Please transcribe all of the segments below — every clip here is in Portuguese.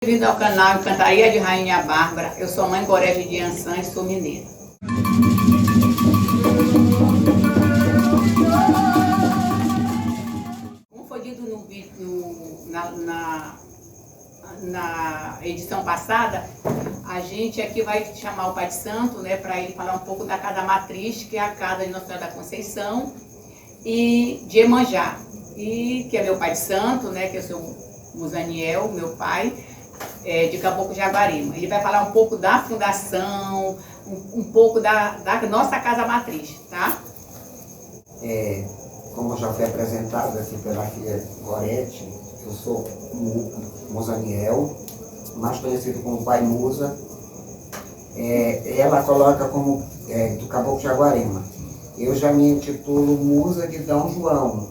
Bem-vindo ao canal Encantaria de Rainha Bárbara. Eu sou mãe Gorete de Ançã e sou mineira. Como foi dito no vídeo, na edição passada, a gente aqui vai chamar o Pai de Santo, né, para ele falar um pouco da casa matriz, que é a casa de Nossa Senhora da Conceição e de Iemanjá, e que é meu Pai de Santo, né, que eu sou Musaniel, meu pai, de Caboclo Jaguarema. Ele vai falar um pouco da fundação, um pouco da nossa casa matriz, tá? Como já foi apresentado aqui pela filha Gorete, eu sou Musaniel, mais conhecido como Pai Musa. Ela coloca como do Caboclo Jaguarema. Eu já me intitulo Musa de D. João,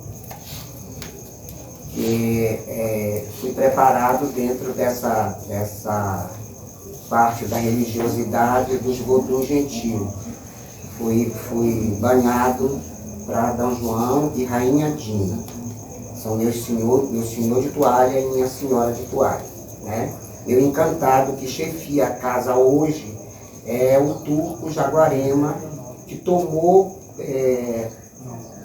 que fui preparado dentro dessa parte da religiosidade dos Vodou Gentil. Fui banhado para D. João e Rainha Dina. São meu senhor de toalha e minha senhora de toalha, né? Meu encantado que chefia a casa hoje é o turco Jaguarema, que tomou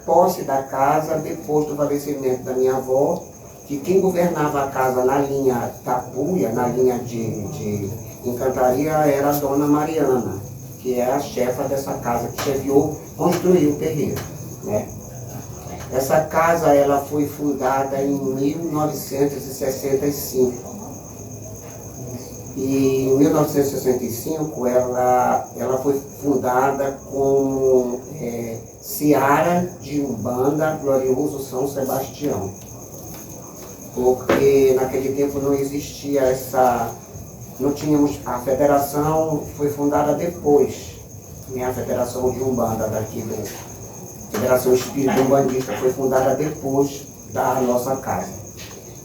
posse da casa depois do falecimento da minha avó, que quem governava a casa na linha Tapuia, na linha de Encantaria, era a Dona Mariana, que é a chefa dessa casa, que chefiou, construiu o terreiro, né? Essa casa ela foi fundada em 1965. E em 1965 ela foi fundada como Seara de Umbanda Glorioso São Sebastião. Porque naquele tempo não existia não tínhamos, a federação foi fundada depois, né? A Federação de Umbanda daqui Federação Espírita Umbandista foi fundada depois da nossa casa.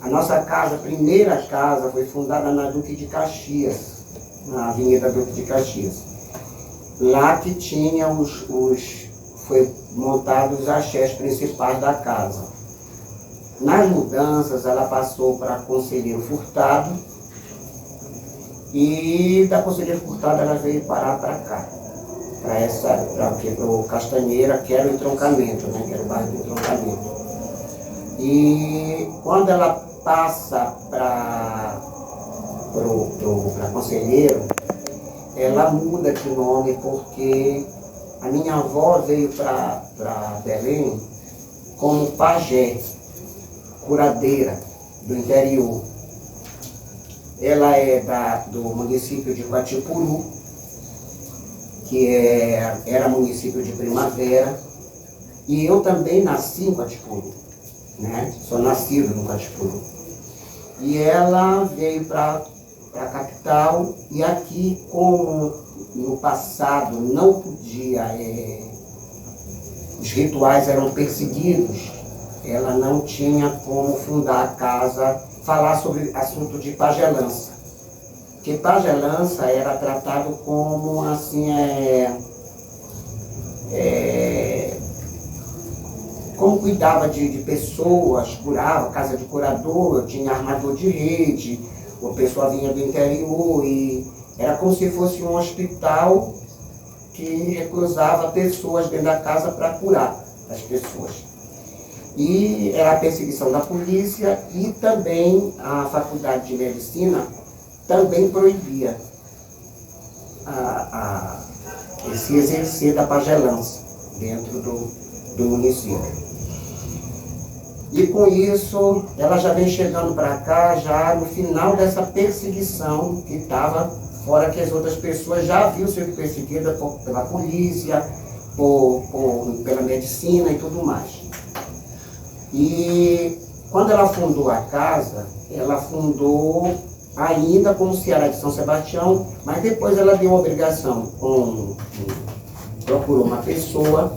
A nossa casa, a primeira casa, foi fundada na Duque de Caxias, na Avenida Duque de Caxias. Lá que tinha foi montados os axés principais da casa. Nas mudanças, ela passou para Conselheiro Furtado, e da Conselheiro Furtado ela veio parar para cá, para o Castanheira, que era o entroncamento, né? Que era o bairro do entroncamento. E quando ela passa para Conselheiro, ela muda de nome, porque a minha avó veio para Belém como pajé, curadeira do interior. Ela é do município de Guatipuru, que era município de Primavera, e eu também nasci em Guatipuru, né? Sou nascido no Guatipuru. E ela veio para a capital, e aqui, como no passado não podia, os rituais eram perseguidos, ela não tinha como fundar a casa, falar sobre assunto de pagelança. Porque pagelança era tratado como, assim, como cuidava de pessoas, curava, casa de curador, tinha armador de rede, a pessoa vinha do interior, e era como se fosse um hospital que recrutava pessoas dentro da casa para curar as pessoas. E era a perseguição da polícia, e também a Faculdade de Medicina também proibia esse exercer da pagelança dentro do município. E com isso, ela já vem chegando para cá, já no final dessa perseguição, que estava fora, que as outras pessoas já haviam sido perseguidas pela polícia, pela medicina e tudo mais. E quando ela fundou a casa, ela fundou ainda como Seara de São Sebastião, mas depois ela deu obrigação, procurou uma pessoa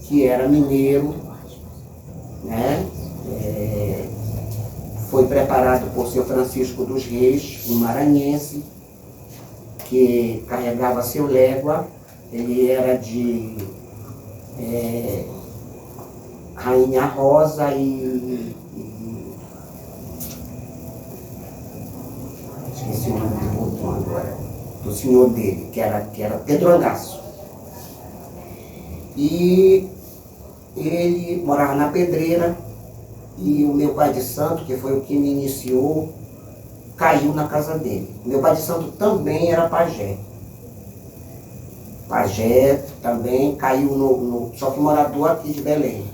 que era mineiro, né? Foi preparado por seu Francisco dos Reis, um maranhense, que carregava seu légua. Ele era de Rainha Rosa e esqueci o nome do outro agora, do senhor dele, que era Pedro Angaço. E ele morava na Pedreira, e o meu pai de santo, que foi o que me iniciou, caiu na casa dele. Meu pai de santo também era pajé. Pajé também caiu só que morador aqui de Belém.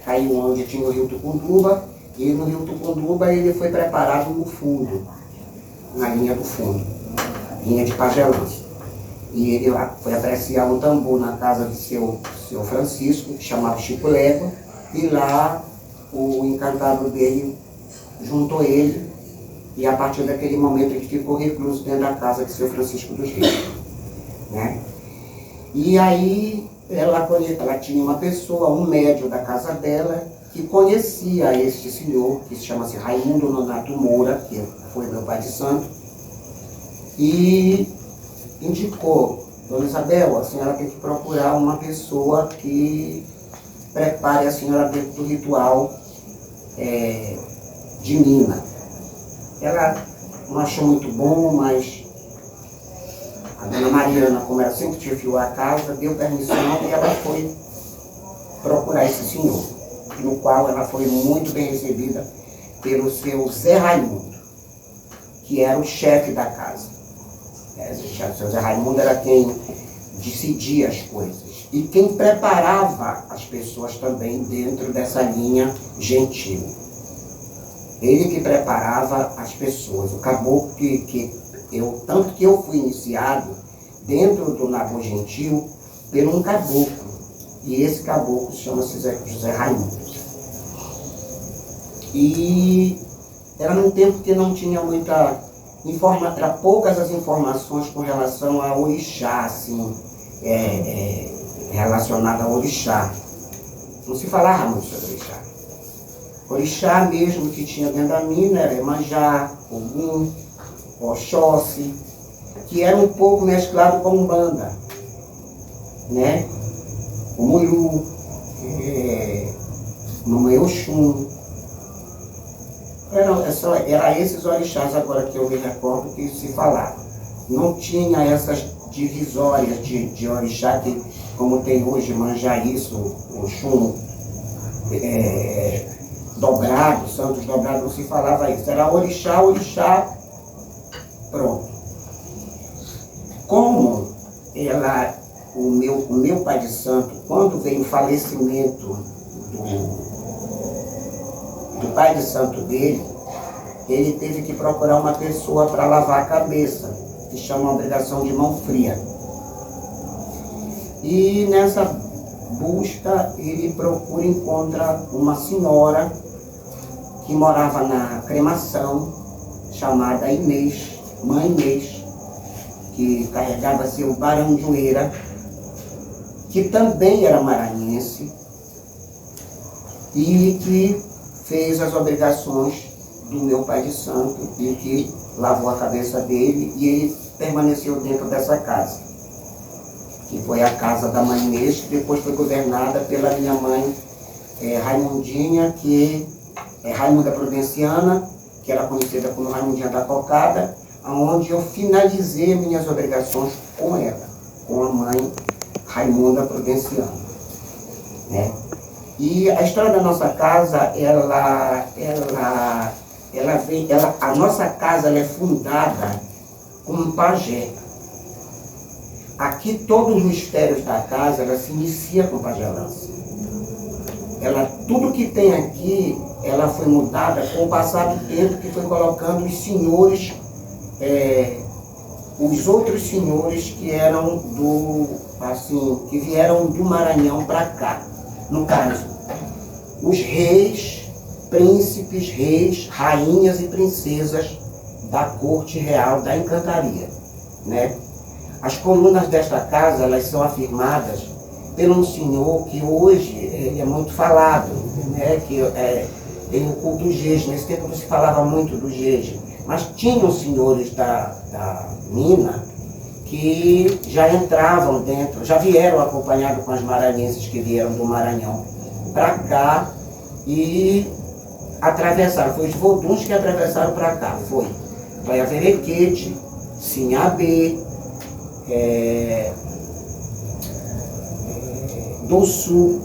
Caiu onde tinha o rio Tucunduba, e no rio Tucunduba ele foi preparado no fundo, na linha do fundo, linha de pajelãs. E ele foi apreciar um tambor na casa de seu Francisco, que chamava Chico Légua, e lá o encantador dele juntou ele, e a partir daquele momento ele ficou recluso dentro da casa de seu Francisco dos Reis, né? E aí ela tinha uma pessoa, um médium da casa dela, que conhecia este senhor, que se chama-se Raimundo Nonato Moura, que foi meu pai de santo, e indicou: Dona Isabel, a senhora tem que procurar uma pessoa que prepare a senhora dentro do ritual de mina. Ela não achou muito bom, mas a Dona Mariana, como ela sempre chefiou a casa, deu permissão e ela foi procurar esse senhor, no qual ela foi muito bem recebida pelo seu Zé Raimundo, que era o chefe da casa. O seu Zé Raimundo era quem decidia as coisas e quem preparava as pessoas também dentro dessa linha gentil. Ele que preparava as pessoas. O caboclo tanto que eu fui iniciado dentro do Nabô Gentil por um caboclo. E esse caboclo chama-se José Raimundo. E era num tempo que não tinha muita informação, era poucas as informações com relação a orixá, assim, relacionada ao orixá. Não se falava muito sobre orixá. Orixá mesmo que tinha dentro da mina era Iemanjá, Ogum, Oxóssi, que era um pouco mesclado com Umbanda, né? O Mulu, Mamãe Oxum. Era esses orixás agora que eu me recordo que se falava. Não tinha essas divisórias de orixá que, como tem hoje, Manjá isso, Oxum, dobrado, santos dobrados, não se falava isso. Era orixá, pronto. Como o meu pai de santo, quando veio o falecimento do pai de santo dele, ele teve que procurar uma pessoa para lavar a cabeça, que chama a obrigação de mão fria. E nessa busca ele procura e encontra uma senhora que morava na Cremação, chamada Inês, mãe Inês, que carregava seu Baranjoeira, que também era maranhense e que fez as obrigações do meu pai de santo e que lavou a cabeça dele, e ele permaneceu dentro dessa casa, que foi a casa da mãe Inês, que depois foi governada pela minha mãe Raimundinha, que é Raimunda Prudenciana, que era conhecida como Raimundinha da Cocada, onde eu finalizei minhas obrigações com ela, com a mãe Raimunda Prudenciana, né? E a história da nossa casa, a nossa casa ela é fundada com um pajé. Aqui todos os mistérios da casa, ela se inicia com pajelança. Tudo que tem aqui, ela foi mudada com o passar do tempo, que foi colocando os senhores, os outros senhores que eram que vieram do Maranhão para cá. No caso, os reis, príncipes, reis, rainhas e princesas da corte real da Encantaria, né? As colunas desta casa, elas são afirmadas por um senhor que hoje é muito falado, né? Que tem o culto do Jeje. Nesse tempo não se falava muito do Jeje, mas tinham senhores da mina que já entravam dentro, já vieram acompanhados com as maranhenses que vieram do Maranhão para cá e atravessaram. Foi os Voduns que atravessaram para cá, foi. Verequete, Sinhabê, do Sul,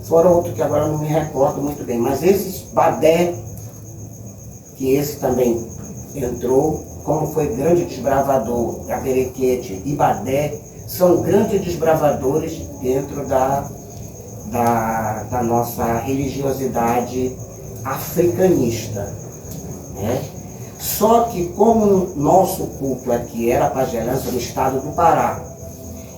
fora outro que agora não me recordo muito bem, mas esses Badé, que esse também entrou, como foi grande desbravador, Verequete e Badé, são grandes desbravadores dentro da nossa religiosidade africanista, né? Só que como nosso culto aqui era a pagelança do estado do Pará,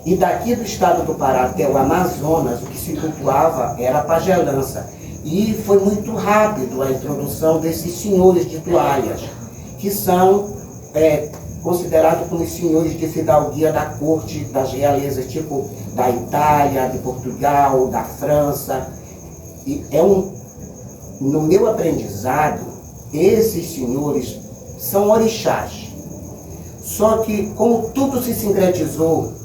e daqui do estado do Pará até o Amazonas, o que se cultuava era a pagelança. E foi muito rápido a introdução desses senhores de toalhas, que são considerados como os senhores de fidalguia da corte das realezas, tipo da Itália, de Portugal, da França. E no meu aprendizado, esses senhores são orixás. Só que como tudo se sincretizou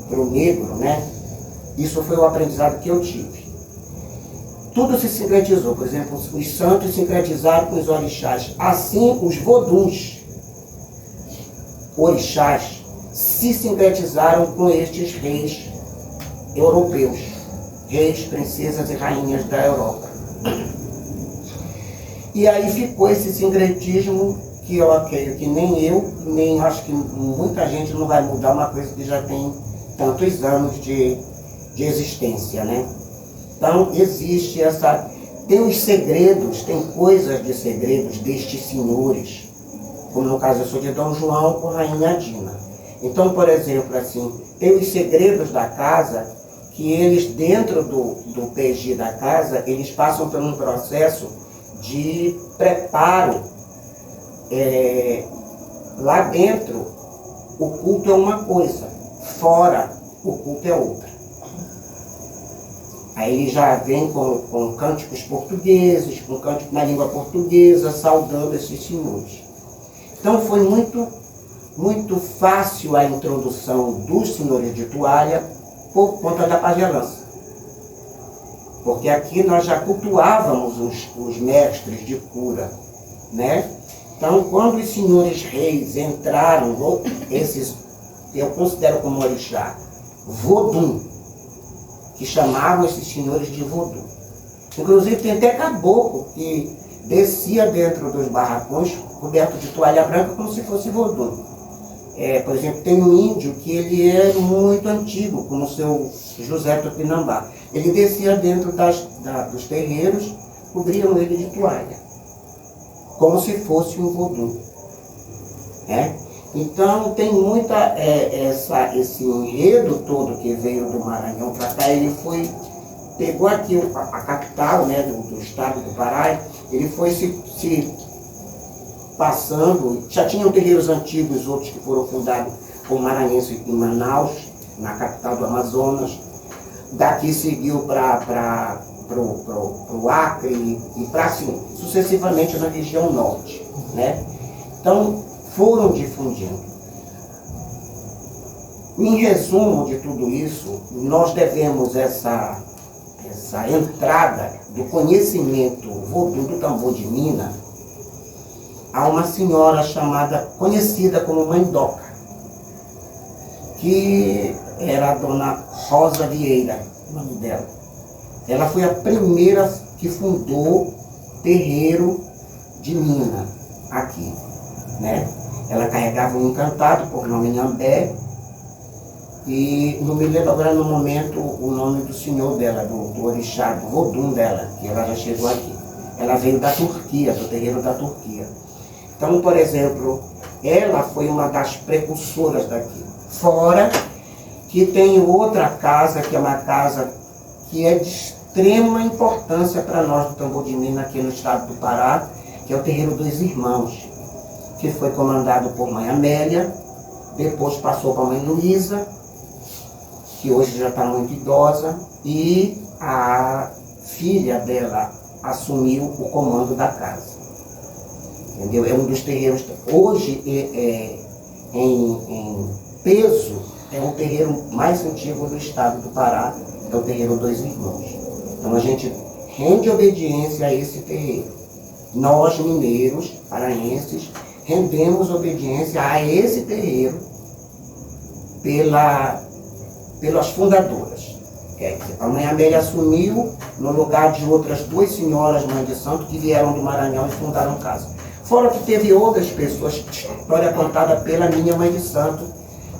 para o negro, né? Isso foi o aprendizado que eu tive. Tudo se sincretizou. Por exemplo, os santos sincretizaram com os orixás. Assim, os voduns, orixás, se sincretizaram com estes reis europeus, reis, princesas e rainhas da Europa. E aí ficou esse sincretismo que eu creio que nem eu, nem acho que muita gente não vai mudar uma coisa que já tem tantos anos de existência, né? Então existe tem os segredos, tem coisas de segredos destes senhores, como no caso eu sou de Dom João com Rainha Dina. Então, por exemplo, assim, tem os segredos da casa, que eles dentro do PG da casa, eles passam por um processo de preparo. Lá dentro, o culto é uma coisa, fora, o culto é outra. Aí ele já vem com cânticos portugueses, com cânticos na língua portuguesa, saudando esses senhores. Então foi muito fácil a introdução dos senhores de toalha por conta da pagelança. Porque aqui nós já cultuávamos os mestres de cura, né? Então, quando os senhores reis entraram, esses, eu considero como orixá, Vodum, que chamavam esses senhores de Vodum. Inclusive tem até caboclo que descia dentro dos barracões coberto de toalha branca como se fosse Vodum. Por exemplo, tem um índio que ele é muito antigo, como o seu José Tupinambá. Ele descia dentro dos terreiros, cobriam ele de toalha, como se fosse um Vodum. Então tem muita esse enredo todo que veio do Maranhão para cá. Ele pegou aqui a capital, né, do estado do Pará, ele foi se passando. Já tinham terreiros antigos, outros que foram fundados por maranhenses em Manaus, na capital do Amazonas. Daqui seguiu para o Acre e para assim, sucessivamente na região norte, né? Então foram difundindo. Em resumo de tudo isso, nós devemos essa entrada do conhecimento vodum do tambor de Mina a uma senhora conhecida como Mãe Doca, que era a dona Rosa Vieira, o nome dela. Ela foi a primeira que fundou terreiro de Mina aqui, né? Ela carregava um encantado por nome Nhambé, e não me lembro agora no momento o nome do senhor dela, do orixá, do vodum dela, que ela já chegou aqui. Ela veio da Turquia, do terreiro da Turquia. Então, por exemplo, ela foi uma das precursoras daqui. Fora que tem outra casa, que é uma casa que é de extrema importância para nós do Tambor de Mina aqui no estado do Pará, que é o Terreiro dos Irmãos, que foi comandado por Mãe Amélia, depois passou para a Mãe Luísa, que hoje já está muito idosa, e a filha dela assumiu o comando da casa. Entendeu? É um dos terreiros, hoje em peso, é o terreiro mais antigo do estado do Pará, é o Terreiro dos Irmãos. Então a gente rende obediência a esse terreiro, nós mineiros, paraenses, rendemos obediência a esse terreiro pelas fundadoras. A mãe Amélia assumiu no lugar de outras duas senhoras mães de santo que vieram do Maranhão e fundaram casa. Fora que teve outras pessoas, história contada pela minha mãe de santo,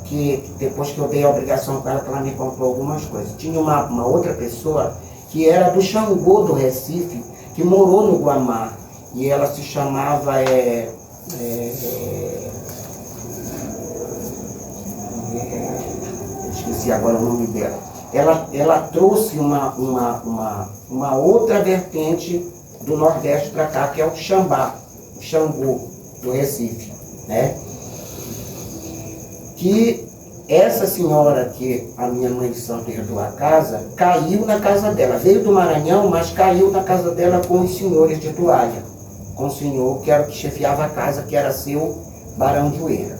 que depois que eu dei a obrigação para ela, ela me contou algumas coisas. Tinha uma outra pessoa que era do Xangô do Recife, que morou no Guamá, e ela se chamava esqueci agora o nome dela. Ela trouxe uma outra vertente do Nordeste para cá, que é o Xambá, o Xangô do Recife, né? Que essa senhora que a minha mãe de santo herdou a casa, caiu na casa dela. Veio do Maranhão, mas caiu na casa dela com os senhores de toalha. Com o senhor que era o que chefiava a casa, que era seu Barão de Oeira,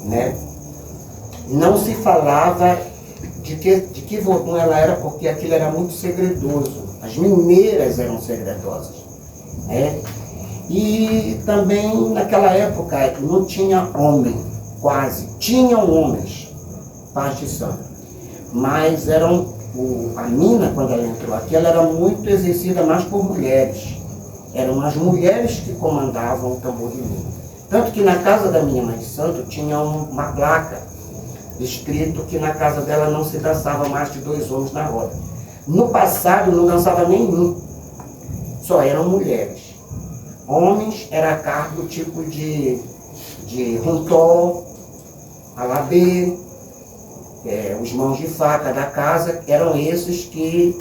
né? Não se falava de que vodum ela era, porque aquilo era muito segredoso. As mineiras eram segredosas, né? E também naquela época não tinha homem, quase. Tinham homens, paz de santo, mas a mina, quando ela entrou aqui, ela era muito exercida mais por mulheres. Eram as mulheres que comandavam o tambor de mina. Tanto que na casa da minha mãe de santo tinha uma placa escrito que na casa dela não se dançava mais de 2 homens na roda. No passado não dançava nenhum, só eram mulheres. Homens era cargo tipo de runtó, alabê, os mãos de faca da casa, eram esses que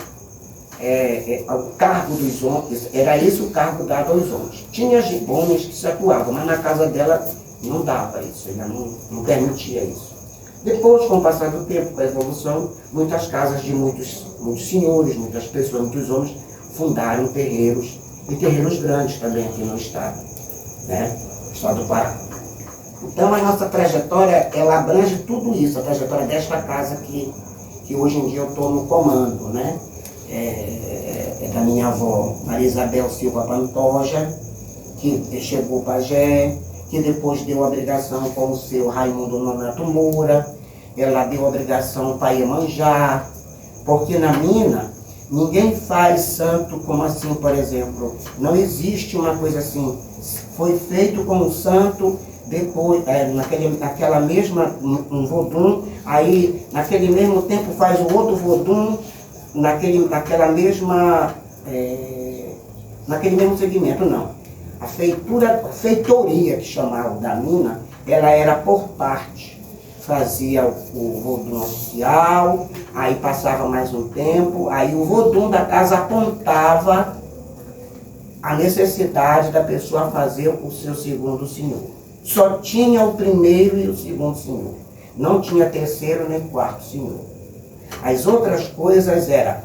o cargo dos homens, era esse o cargo dado aos homens. Tinha homens que se atuavam, mas na casa dela não dava isso, ela não permitia isso. Depois, com o passar do tempo, com a evolução, muitas casas de muitos senhores, muitas pessoas, muitos homens, fundaram terreiros, e terreiros grandes também aqui no estado, né? No estado do Pará. Então, a nossa trajetória, ela abrange tudo isso, a trajetória desta casa que hoje em dia eu estou no comando, né? É da minha avó Maria Isabel Silva Pantoja, que chegou pajé, que depois deu obrigação com o seu Raimundo Nonato Moura, ela deu obrigação para Iemanjá, porque na mina ninguém faz santo como assim, por exemplo, não existe uma coisa assim, foi feito com o santo, depois, naquela mesma, um vodum, aí naquele mesmo tempo faz o outro vodum, naquele mesmo segmento, não. A feitoria que chamavam da mina, ela era por parte. Fazia o vodum oficial, aí passava mais um tempo, aí o vodum da casa apontava a necessidade da pessoa fazer o seu segundo senhor. Só tinha o primeiro e o segundo senhor. Não tinha terceiro nem quarto senhor. As outras coisas eram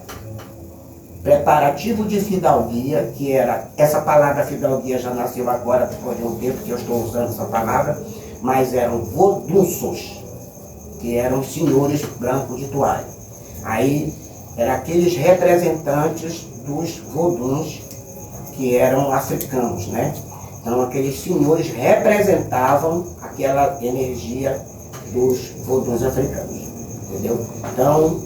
preparativo de fidalguia, que era, essa palavra fidalguia já nasceu agora, depois de um tempo que eu estou usando essa palavra, mas eram vodunços, que eram senhores brancos de toalha. Aí, eram aqueles representantes dos voduns, que eram africanos, né? Então, aqueles senhores representavam aquela energia dos voduns africanos, entendeu? Então,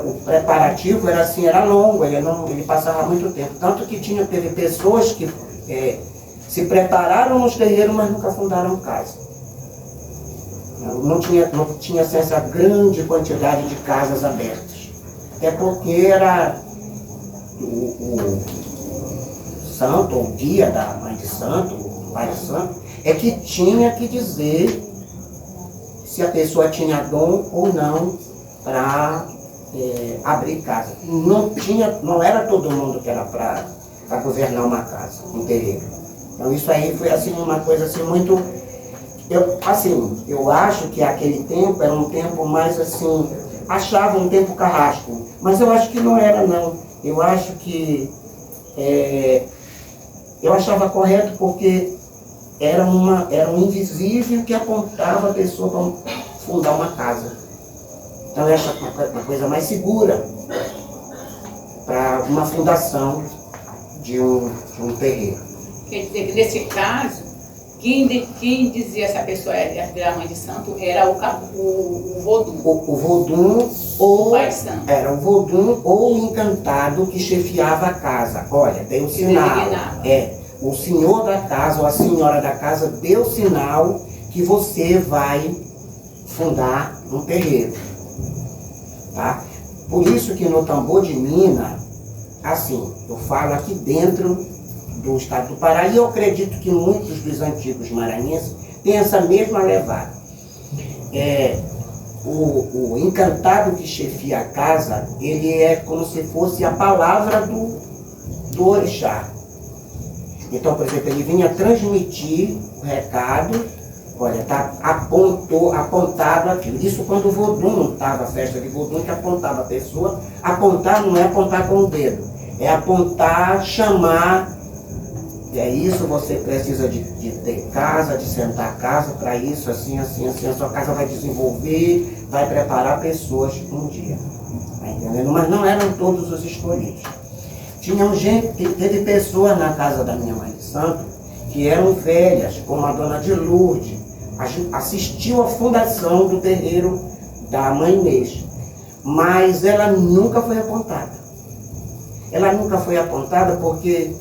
o preparativo era assim, era longo, ele passava muito tempo. Tanto que teve pessoas que se prepararam nos terreiros, mas nunca fundaram casa. Não tinha essa grande quantidade de casas abertas. Até porque era o santo, ou o guia da mãe de santo, o pai de santo, é que tinha que dizer se a pessoa tinha dom ou não para abrir casa. Não era todo mundo que era para governar uma casa, um terreiro. Então isso aí foi assim, uma coisa assim muito... Eu acho que aquele tempo era um tempo mais assim, achava um tempo carrasco, mas eu acho que não era não. Eu acho que eu achava correto porque era um invisível que apontava a pessoa para fundar uma casa. Então essa é uma coisa mais segura para uma fundação de um terreiro. Quer dizer que nesse caso, quem dizia se a pessoa ia virar mãe de santo era o Vodum. O Vodum ou Pai de santo. era o Vodum ou o encantado que chefiava a casa. Olha, deu sinal. O senhor da casa ou a senhora da casa deu sinal que você vai fundar um terreiro. Tá? Por isso que no tambor de Minas, assim, eu falo aqui dentro do estado do Pará, e eu acredito que muitos dos antigos maranhenses têm essa mesma levada. O encantado que chefia a casa, ele é como se fosse a palavra do orixá. Então, por exemplo, ele vinha transmitir o recado, olha, está apontado aquilo. Isso quando o Vodum estava, a festa de Vodum, que apontava a pessoa. Apontar não é apontar com o dedo, é apontar, chamar. É isso, você precisa de ter casa, de sentar a casa para isso, assim, assim, assim. A sua casa vai desenvolver, vai preparar pessoas um dia. Tá entendendo? Mas não eram todos os escolhidos. Teve pessoas na casa da minha mãe de santo que eram velhas, como a dona de Lourdes, assistiu à fundação do terreiro da mãe Inês, mas ela nunca foi apontada. Ela nunca foi apontada porque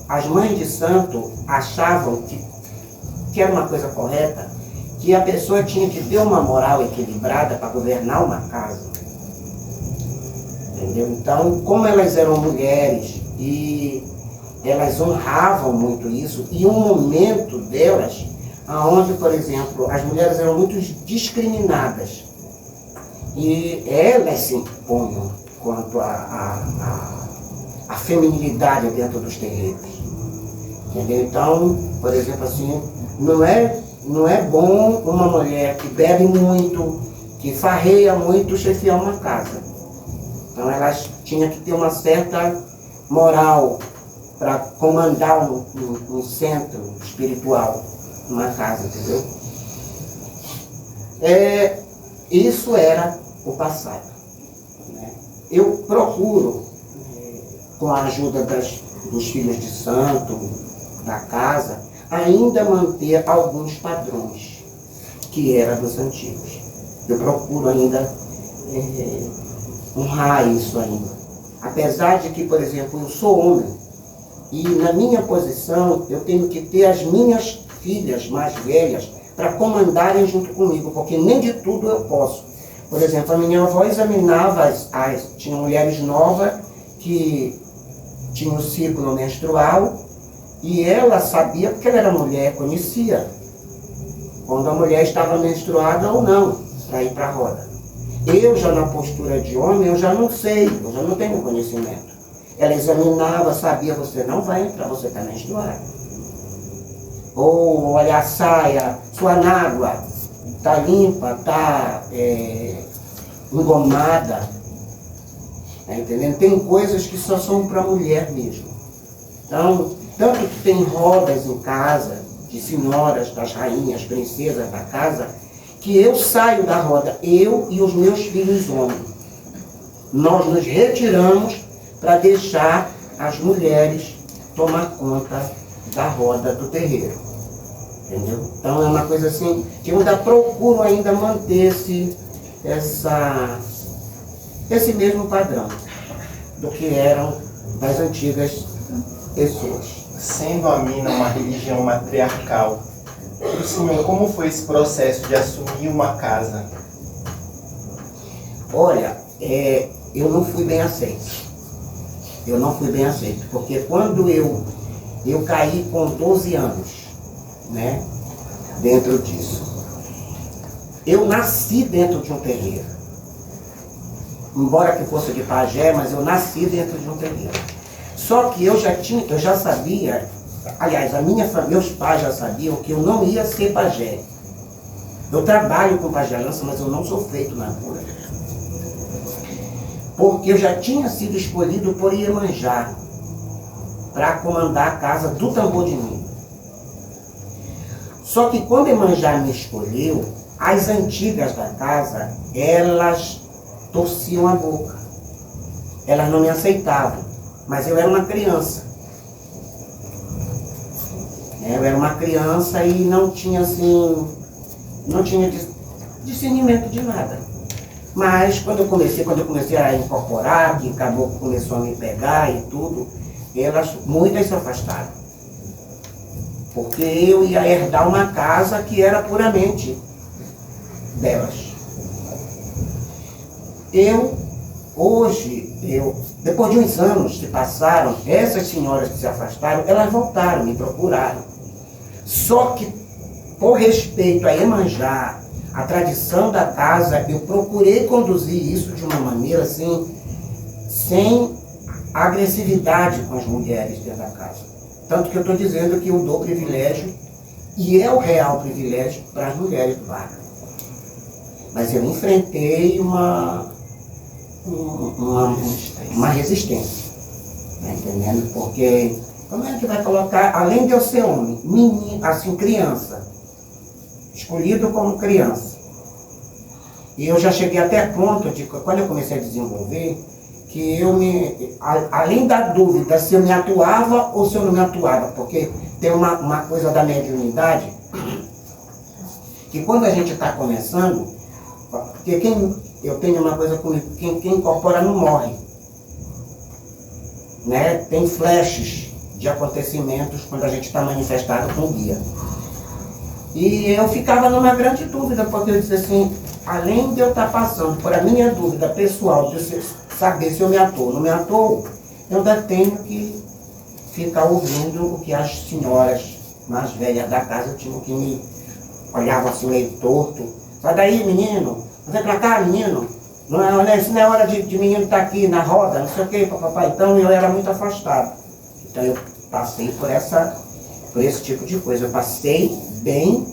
as mães de santo achavam que era uma coisa correta, que a pessoa tinha que ter uma moral equilibrada para governar uma casa. Entendeu? Então, como elas eram mulheres e elas honravam muito isso, e um momento delas, onde, por exemplo, as mulheres eram muito discriminadas, e elas se impunham quanto a feminilidade dentro dos terreiros. Entendeu? Então, por exemplo, assim, não é bom uma mulher que bebe muito, que farreia muito, chefiar uma casa. Então elas tinham que ter uma certa moral para comandar um centro espiritual, uma casa, entendeu? Isso era o passado. Né? Eu procuro, com a ajuda dos filhos de santo, da casa, ainda manter alguns padrões que eram dos antigos. Eu procuro ainda honrar isso ainda. Apesar de que, por exemplo, eu sou homem e na minha posição eu tenho que ter as minhas filhas mais velhas para comandarem junto comigo, porque nem de tudo eu posso. Por exemplo, a minha avó examinava tinha mulheres novas que tinham um ciclo menstrual e ela sabia, porque ela era mulher, conhecia quando a mulher estava menstruada ou não, para ir para a roda. Eu já na postura de homem, eu já não sei, eu já não tenho conhecimento. Ela examinava, sabia, você não vai entrar, você está menstruada. Ou olha a saia, sua nágua, está limpa, está engomada. Tá entendendo? Tem coisas que só são para mulher mesmo. Então, tanto que tem rodas em casa, de senhoras, das rainhas, princesas da casa, que eu saio da roda, eu e os meus filhos homens. Nós nos retiramos para deixar as mulheres tomar conta da roda do terreiro. Entendeu? Então é uma coisa assim, que eu ainda procuro ainda manter esse mesmo padrão do que eram das antigas pessoas. Sendo a Mina uma religião matriarcal, o senhor, como foi esse processo de assumir uma casa? Olha, eu não fui bem aceito. Eu não fui bem aceito, porque quando eu caí com 12 anos, né, dentro disso. Eu nasci dentro de um terreiro. Embora que fosse de pajé, mas eu nasci dentro de um terreiro. Só que eu já sabia, aliás, meus pais já sabiam que eu não ia ser pajé. Eu trabalho com pajelança, mas eu não sou feito na cura. Porque eu já tinha sido escolhido por Iemanjá para comandar a casa do Tambor de Minas. Só que quando Iemanjá me escolheu, as antigas da casa, elas torciam a boca. Elas não me aceitavam, mas eu era uma criança. Eu era uma criança e não tinha assim, não tinha discernimento de nada. Mas quando eu comecei a incorporar, que acabou, começou a me pegar e tudo, muitas se afastaram. Porque eu ia herdar uma casa que era puramente delas. Depois de uns anos que passaram, essas senhoras que se afastaram, elas voltaram, me procuraram. Só que, por respeito a Iemanjá, a tradição da casa, eu procurei conduzir isso de uma maneira assim, sem agressividade com as mulheres dentro da casa. Tanto que eu estou dizendo que eu dou privilégio, e é o real privilégio para as mulheres do lar. Mas eu enfrentei uma resistência. Tá entendendo? Porque como é que vai colocar, além de eu ser homem, menino, assim, criança, escolhido como criança, e eu já cheguei até ponto de, quando eu comecei a desenvolver, que além da dúvida se eu me atuava ou se eu não me atuava, porque tem uma coisa da mediunidade, que quando a gente está começando, porque eu tenho uma coisa comigo, quem incorpora não morre. Né? Tem flashes de acontecimentos quando a gente está manifestado com o guia. E eu ficava numa grande dúvida, porque eu disse assim, além de eu estar passando por a minha dúvida pessoal, de saber se eu me atuo ou não me atuo, eu ainda tenho que ficar ouvindo o que as senhoras mais velhas da casa tinham que me olhavam assim meio torto. Sai daí, menino, vem pra cá, menino. Isso não é hora de menino estar aqui na roda, não sei o que, papai. Então eu era muito afastado. Então eu passei por esse tipo de coisa. Eu passei bem,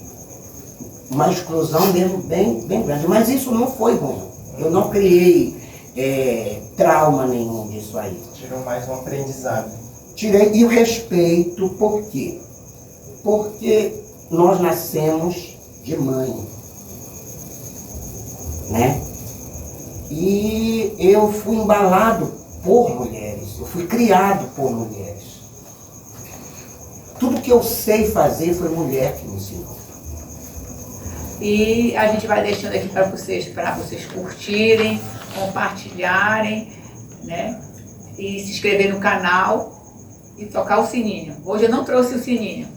uma exclusão mesmo bem grande. Mas isso não foi ruim. Eu não criei trauma nenhum disso aí. Tirou mais um aprendizado. Tirei, e o respeito, por quê? Porque nós nascemos de mãe, né? E eu fui embalado por mulheres, eu fui criado por mulheres. Tudo que eu sei fazer foi mulher que me ensinou. E a gente vai deixando aqui para vocês curtirem, compartilharem, né? E se inscrever no canal e tocar o sininho. Hoje eu não trouxe o sininho.